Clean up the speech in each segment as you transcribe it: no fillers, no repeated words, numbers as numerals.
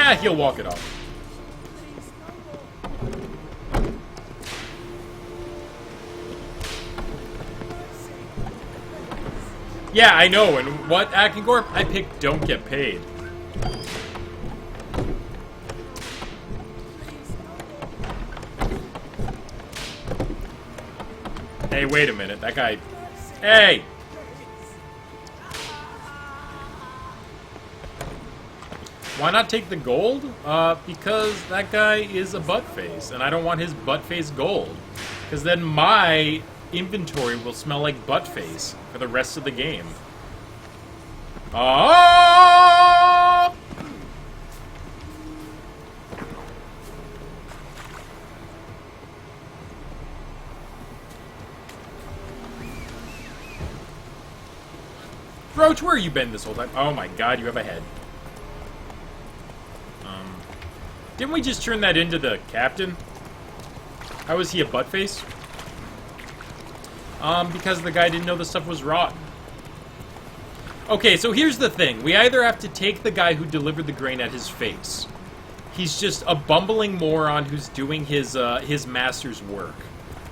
Yeah, he'll walk it off. Yeah, I know, and what, Akingorp? I picked don't get paid. Hey, wait a minute, that guy... Hey! Why not take the gold? Because that guy is a butt face, and I don't want his butt face gold. Because then my inventory will smell like butt face for the rest of the game. Oh! Roach, where have you been this whole time? Oh my god, you have a head. Didn't we just turn that into the captain? How is he a butt face? Because the guy didn't know the stuff was rotten. Okay, so here's the thing. We either have to take the guy who delivered the grain at his face. He's just a bumbling moron who's doing his master's work.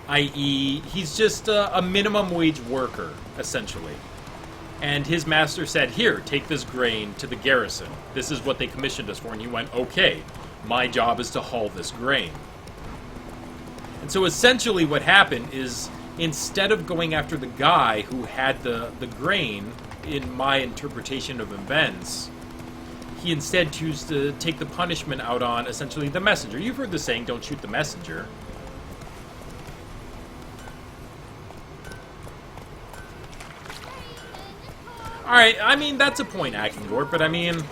I.e., he's just a minimum wage worker, essentially. And his master said, here, take this grain to the garrison. This is what they commissioned us for. And he went, okay, my job is to haul this grain. And so essentially what happened is, instead of going after the guy who had the grain, in my interpretation of events, he instead chose to take the punishment out on, essentially, the messenger. You've heard the saying, don't shoot the messenger. Alright, I mean, that's a point, Akingorp, but I mean...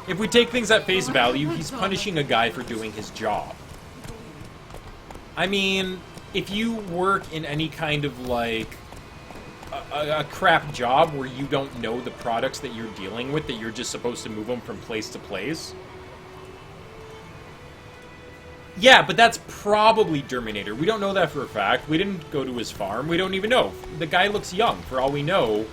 if we take things at face value, he's punishing a guy for doing his job. I mean, if you work in any kind of, like, a crap job where you don't know the products that you're dealing with, that you're just supposed to move them from place to place... yeah, but that's probably Terminator. We don't know that for a fact. We didn't go to his farm. We don't even know. The guy looks young. For all we know,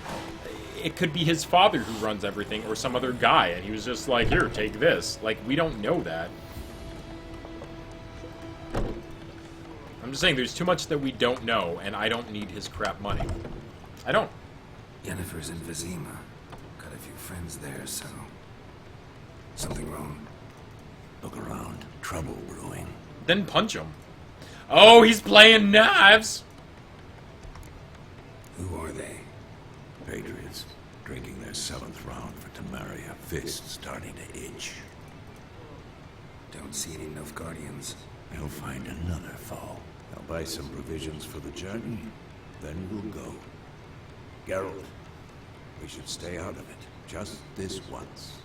it could be his father who runs everything, or some other guy, and he was just like, here, take this. Like, we don't know that. I'm just saying, there's too much that we don't know, and I don't need his crap money. I don't. Yennefer's in Vizima. Got a few friends there, so... something wrong? Look around. Trouble brewing. Then punch him. Oh, he's playing knives! Who are they? Patriots. Drinking their 7th round for Temeria. Fists starting to itch. Don't see any Nilfgaardians. They'll find another foe. I'll buy some provisions for the journey. Then we'll go. Geralt, we should stay out of it. Just this once.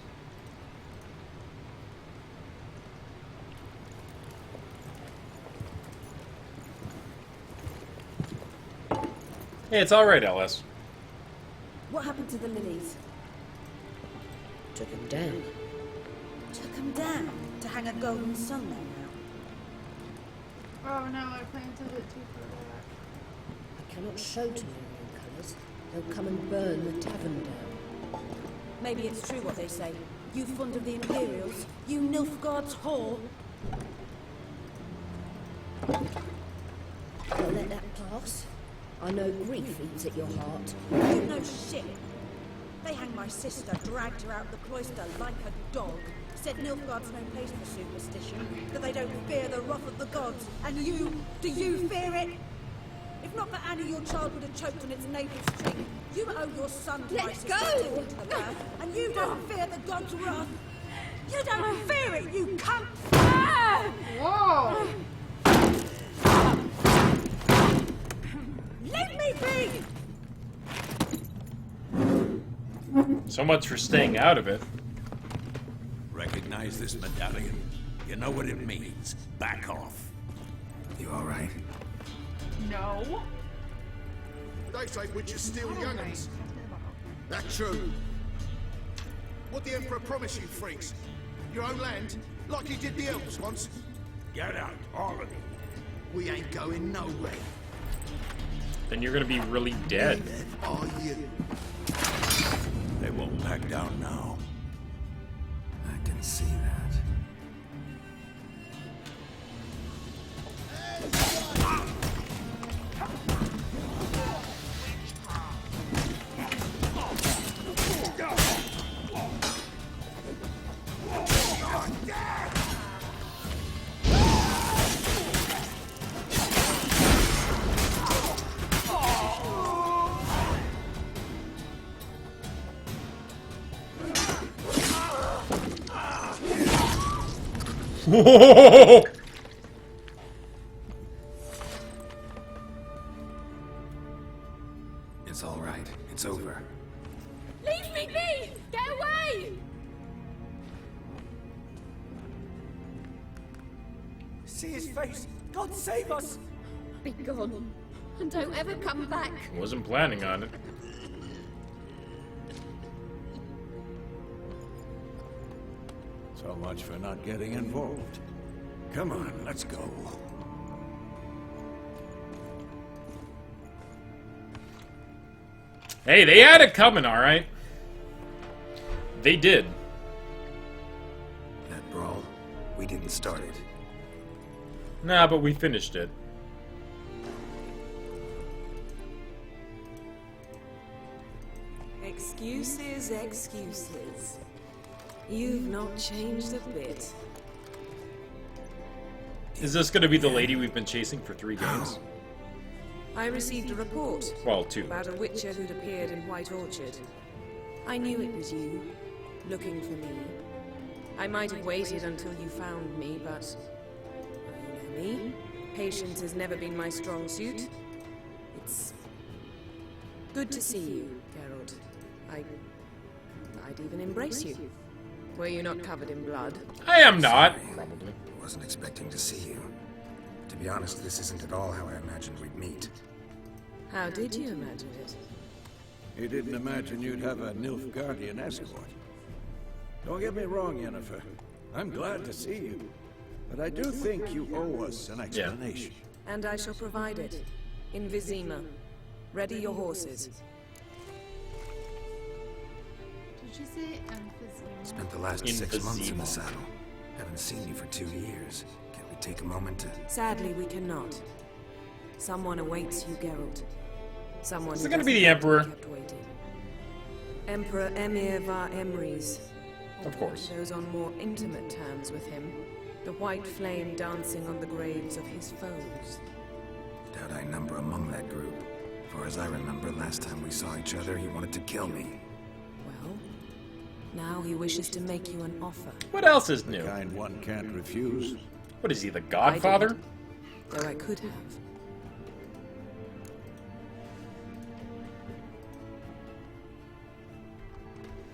Hey, it's alright, Ellis. What happened to the lilies? Took him down. Took them down to hang a golden sun there now. Oh no, I planted it too far back. I cannot show Tyrinar colours. They'll come and burn the tavern down. Maybe it's true what they say. You fond of the Imperials, you Nilfgaard's whore. I'll let that pass. I know grief eats at your heart. You know shit. They hanged my sister, dragged her out of the cloister like a dog. Said Nilfgaard's no place for superstition, that they don't fear the wrath of the gods. And you, do you fear it? If not for Annie, your child would have choked on its navel string. You owe your son to my Let's sister go! to the birth, and you don't fear the gods' wrath. You don't fear it, you cunt! Whoa! Leave me be! So much for staying out of it. Recognize this medallion. You know what it means. Back off. You alright? No. They say witches steal young'uns. That's true. What the Emperor promised you, freaks? Your own land? Like he did the elves once? Get out, all of you. We ain't going nowhere. Then you're gonna be really dead. Are you? They won't back down now. see that. It's all right. It's over. Leave me be! Get away! See his face! God save us! Be gone. And don't ever come back. Wasn't planning on it. So much for not getting involved. Come on, let's go. Hey, they had it coming, alright? They did. That brawl, we didn't start it. Nah, but we finished it. Excuses, excuses. You've not changed a bit. Is this gonna be the lady we've been chasing for 3 games? I received a report Well, 2. about a witcher who'd appeared in White Orchard. I knew it was you, looking for me. I might have waited until you found me, but you know me. Patience has never been my strong suit. It's good to see you, Geralt. I'd even embrace you. Were you not covered in blood? I am not. Sorry. Probably. Wasn't expecting to see you. To be honest, this isn't at all how I imagined we'd meet. How did you imagine it? You didn't imagine you'd have a Nilfgaardian escort. Don't get me wrong, Yennefer. I'm glad to see you. But I do think you owe us an explanation. And I shall provide it. In Vizima. Ready your horses. Did you say emphysema? Spent the last 6 months in the saddle. Haven't seen you for 2 years. Can't we take a moment to... Sadly, we cannot. Someone awaits you, Geralt. Someone Is who it gonna be the doesn't Emperor? kept waiting. Emperor Emir var Emrys. Of course. Those on more intimate terms with him. The white flame dancing on the graves of his foes. Doubt I number among that group. For as I remember, last time we saw each other, he wanted to kill me. Well, now he wishes to make you an offer. What else is new? Kind one can't refuse. What is he, the I Godfather? didn't, though I could have.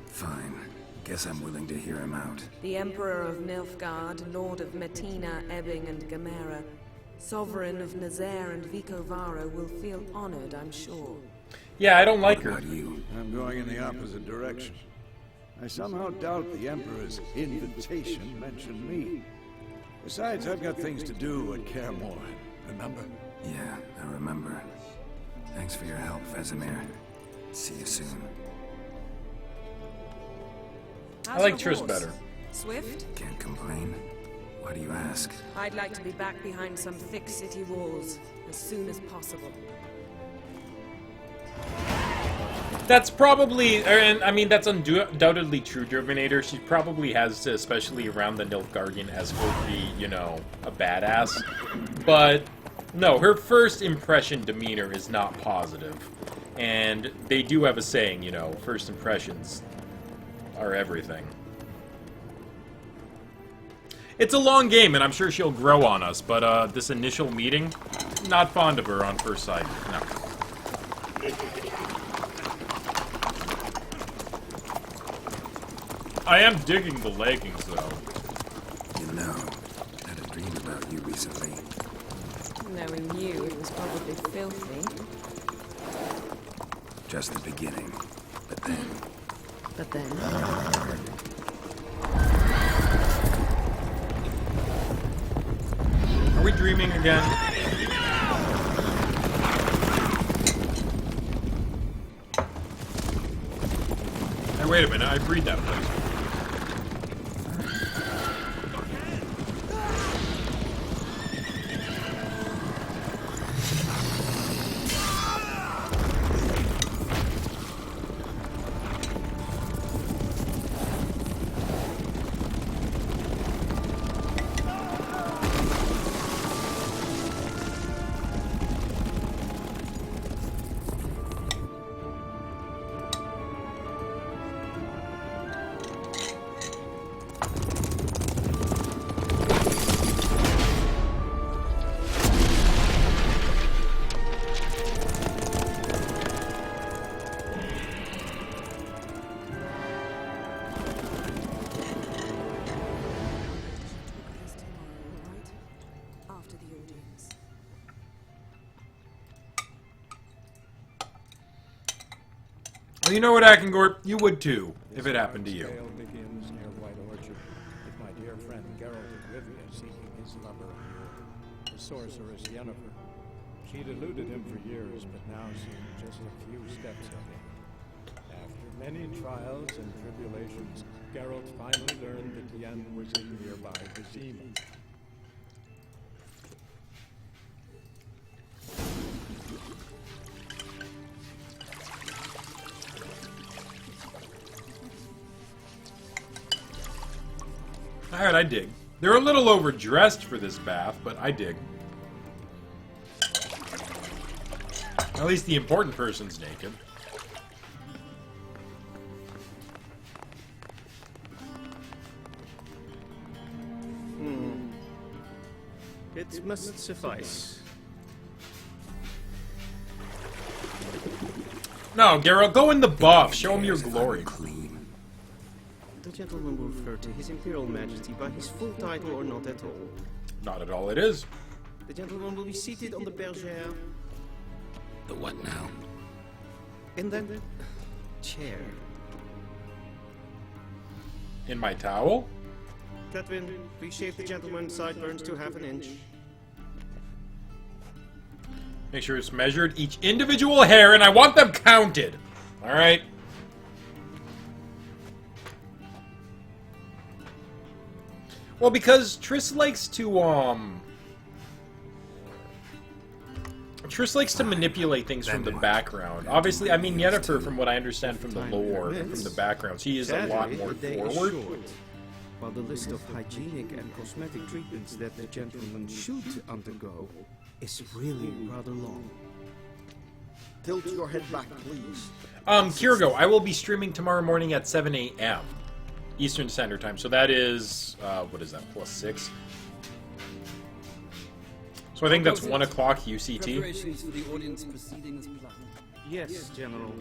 Fine. Guess I'm willing to hear him out. The Emperor of Nilfgaard, Lord of Metina, Ebbing, and Gamera, Sovereign of Nazaire and Vicovaro will feel honored, I'm sure. Yeah, I don't like What her. about you? I'm going in the opposite direction. I somehow doubt the Emperor's invitation mentioned me. Besides, I've got things to do at Kaer Morhen, remember? Yeah, I remember. Thanks for your help, Vesemir. See you soon. I like How's your Triss horse? better. Swift? Can't complain. Why do you ask? I'd like to be back behind some thick city walls as soon as possible. That's probably, and I mean, that's undoubtedly true, Germinator. She probably has to, especially around the Nilfgaardian escort, be, you know, a badass. But, no, her first impression demeanor is not positive. And they do have a saying, you know, first impressions are everything. It's a long game, and I'm sure she'll grow on us, but this initial meeting, not fond of her on first sight. No. I am digging the leggings, though. You know, I had a dream about you recently. Knowing you, it was probably filthy. Just the beginning. But then... But then... Are we dreaming again? Hey, wait a minute, I breed that place. Well, you know what, Akengort? You would too, if it happened to you. Tale begins near White Orchard with my dear friend Geralt of Rivia seeking his lover, the sorceress Yennefer. She'd eluded him for years, but now seemed just a few steps ahead. After many trials and tribulations, Geralt finally learned that Yen was in nearby Vizima. Alright, I dig. They're a little overdressed for this bath, but I dig. At least the important person's naked. It must suffice. No, Geralt, go in the buff. Show him your glory. The gentleman will refer to His Imperial Majesty by his full title or not at all. Not at all, it is. The gentleman will be seated on the bergère. The what now? In that chair. In my towel? Catwin, please shave the gentleman's sideburns to half an inch. Make sure it's measured, each individual hair, and I want them counted. Alright? Well, because Triss likes to, Triss likes to manipulate things from the background. Obviously, I mean, Yennefer, from what I understand from the lore and from the background, she is a lot more forward. While the list of hygienic and cosmetic treatments that the gentleman should undergo is really rather long. Tilt your head back, please. Kirgo, I will be streaming tomorrow morning at 7 a.m. Eastern Standard Time, so that is, what is that, +6? So I think that's 1 o'clock UCT. Preparations for the audience proceeding as planned. Yes, General.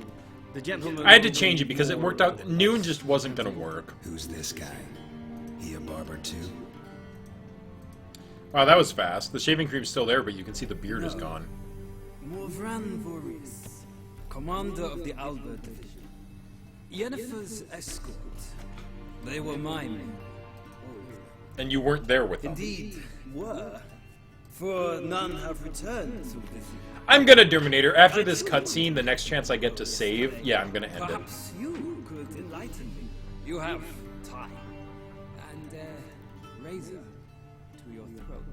The gentleman... I had to change it because it worked out. Noon just wasn't going to work. Who's this guy? He a barber too? Wow, that was fast. The shaving cream's still there, but you can see the beard is gone. Morvran Vorius, commander of the Alba Division. Yennefer's escort. They were mine. And you weren't there with them. Indeed, were. For none have returned to Vizima. I'm gonna Terminator. After this cutscene, the next chance I get to save, yeah, I'm gonna end it. Perhaps you could enlighten me. You have time. And razor to your throat.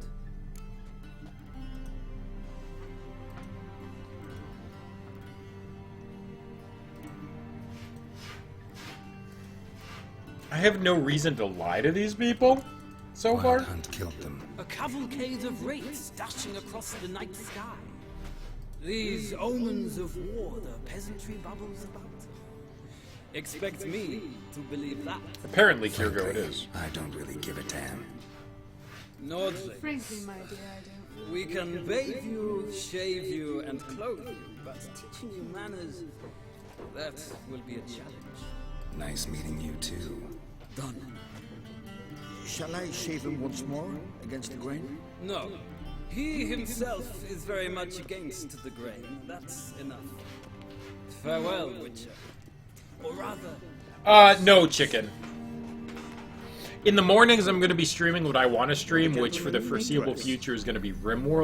I have no reason to lie to these people so far. Hunt killed them. A cavalcade of wraiths dashing across the night sky. These omens of war the peasantry bubbles about. Expect me to believe that. Apparently, Kirgo, it is. I don't really give a damn. Nordling. Frankly, my dear, I don't. We can bathe you, shave you, and clothe you, but teaching you manners, that will be a challenge. Nice meeting you too. Done. Shall I shave him once more, against the grain? No. He himself is very much against the grain. That's enough. Farewell, Witcher. Or rather... No, chicken. In the mornings, I'm going to be streaming what I want to stream, which for the foreseeable future is going to be RimWorld.